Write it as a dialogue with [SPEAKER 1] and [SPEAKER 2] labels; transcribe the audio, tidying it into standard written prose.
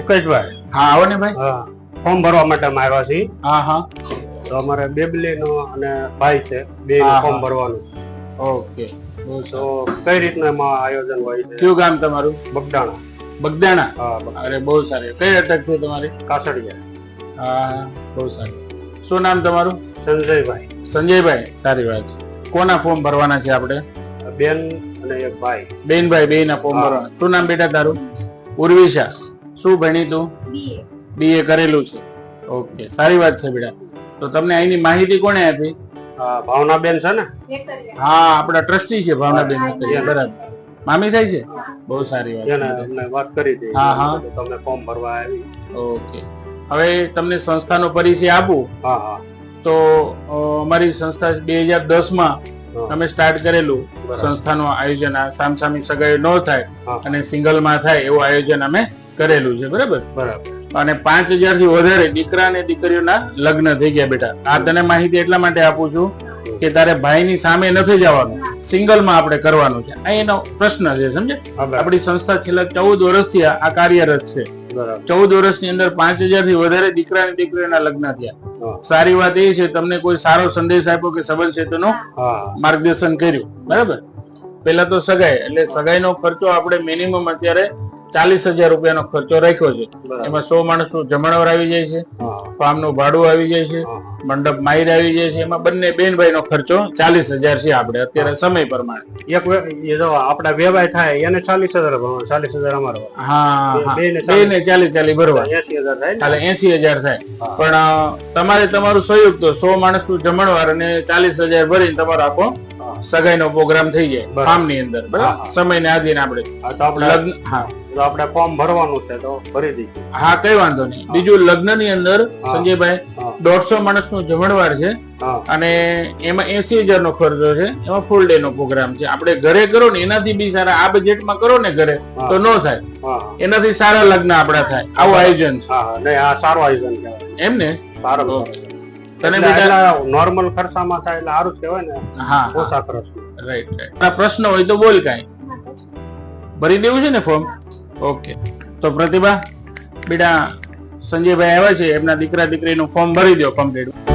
[SPEAKER 1] મુકેશભાઈ.
[SPEAKER 2] હા આવો ને ભાઈ.
[SPEAKER 1] હા, ફોર્મ ભરવા માટે અમે આવ્યા છીએ.
[SPEAKER 2] હા હા.
[SPEAKER 1] તો અમારે બેબલી નો અને ભાઈ છે, બે ફોર્મ ભરવાનું.
[SPEAKER 2] ઓકે.
[SPEAKER 1] તો કઈ રીતના એમાં આયોજન હોય છે?
[SPEAKER 2] કયું ગામ તમારું?
[SPEAKER 1] બગદાણા.
[SPEAKER 2] બગદાણા.
[SPEAKER 1] હા.
[SPEAKER 2] અરે બહુ સારી. કઈ અટક છે તમારી?
[SPEAKER 1] કાસડિયા.
[SPEAKER 2] હા બહુ સારી. શું નામ તમારું?
[SPEAKER 1] સંજયભાઈ.
[SPEAKER 2] સંજયભાઈ, સારી વાત છે. કોના ફોર્મ ભરવાના છે આપણે?
[SPEAKER 1] બેન અને એક ભાઈ.
[SPEAKER 2] બેનભાઈ, બે ના ફોર્મ ભરવાના. શું નામ બેટા તારું? ઉર્વિશા. શું ભણી તું? BA કરેલું છે. ઓકે, સારી વાત છે બેટા. તો તમને અહીંની માહિતી કોણે આપી?
[SPEAKER 1] ભાવનાબેન છે ને?
[SPEAKER 2] હા, આપણા ટ્રસ્ટી છે ભાવનાબેન. બરાબર. મામી થાય છે? બહુ સારી વાત છે.
[SPEAKER 1] અમને વાત કરી હતી.
[SPEAKER 2] હા હા.
[SPEAKER 1] તમે ફોર્મ ભરવા આવી.
[SPEAKER 2] ઓકે. હવે તમને સંસ્થાનો પરિચય આપું.
[SPEAKER 1] હા હા.
[SPEAKER 2] તો અમારી સંસ્થા 2010 માં અમે સ્ટાર્ટ કરેલું. સંસ્થાનું આયોજન સામસામી સગાઈ ન થાય અને સિંગલ માં થાય એવું આયોજન અમે કરેલું છે. બરાબર. અને 5000 થી વધારે દીકરા અને દીકરીઓના લગ્ન થઈ ગયા બેટા. આ તને માહિતી એટલા માટે આપું છું કે તારે ભાઈની સામે નથી જવાનું, સિંગલ માં આપણે કરવાનું છે. આ એનો પ્રશ્ન છે, સમજે? આપણી સંસ્થા છેલ્લા 14 વર્ષથી આ કાર્યરત છે. 14 વર્ષની અંદર 5000 થી વધારે દીકરા અને દીકરીઓના લગ્ન થયા. સારી વાત એ છે તમને કોઈ સારો સંદેશ આપ્યો કે સંબંધ ક્ષેત્રનો માર્ગદર્શન કર્યું. બરાબર. પેલા તો સગાઈ, એટલે સગાઈનો ખર્ચો આપણે મિનિમમ અત્યારે 40,000 રૂપિયાનો ખર્ચો રાખ્યો છે. એમાં 100 માણસનું જમણવાર આવી જાય છે, ફાર્મનું ભાડું આવી જાય છે, મંડપ માઈર આવી જાય છે. એમાં બંને બેનભાઈ નો ખર્ચો 40,000 છે આપણે અત્યારે સમય પ્રમાણે.
[SPEAKER 1] આપડા વ્યવહાર થાય એને 40,000 ભરવા, 40,000 અમારો.
[SPEAKER 2] હા, બેને 40 ભરવા,
[SPEAKER 1] 80,000 થાય.
[SPEAKER 2] એટલે 80,000 થાય. પણ તમારે તમારું સંયુક્ત 100 માણસનું જમણવાર અને 40,000 ભરીને તમારો આખો સગાઈ નો પ્રોગ્રામ થઈ જાય ફાર્મ ની અંદર. બરાબર. સમય ને આધીન આપણે લગ્ન. હા,
[SPEAKER 1] આપણે ફોર્મ ભરવાનું છે તો ભરી દઈએ.
[SPEAKER 2] હા, કઈ વાંધો નહીં. બીજું, લગ્ન ની અંદર સંજયભાઈ 150 માણસ નું જમણવાર છે અને એમાં 80,000 નો ખર્ચો છે. એમાં ફૂલ ડે નો પ્રોગ્રામ છે. આપણે ઘરે કરો ને એનાથી બી સારા, આ બજેટમાં કરો ને ઘરે તો ન થાય, એનાથી સારા લગ્ન આપડા થાય. આવું આયોજન છે.
[SPEAKER 1] આ સારું આયોજન કહેવાય.
[SPEAKER 2] એમ ને?
[SPEAKER 1] સારું.
[SPEAKER 2] તને બેટા
[SPEAKER 1] નોર્મલ ખર્ચામાં થાય એટલે સારું જ કહેવાય ને.
[SPEAKER 2] હા,
[SPEAKER 1] ઓછા ખર્ચ.
[SPEAKER 2] રાઈટ. પ્રશ્ન હોય તો બોલ. કાંઈ ભરી દેવું છે ને ફોર્મ? ઓકે. તો પ્રતિભા બેટા, સંજયભાઈ આવ્યા છે, એમના દીકરા દીકરીનું ફોર્મ ભરી દો કમ્પ્લીટ.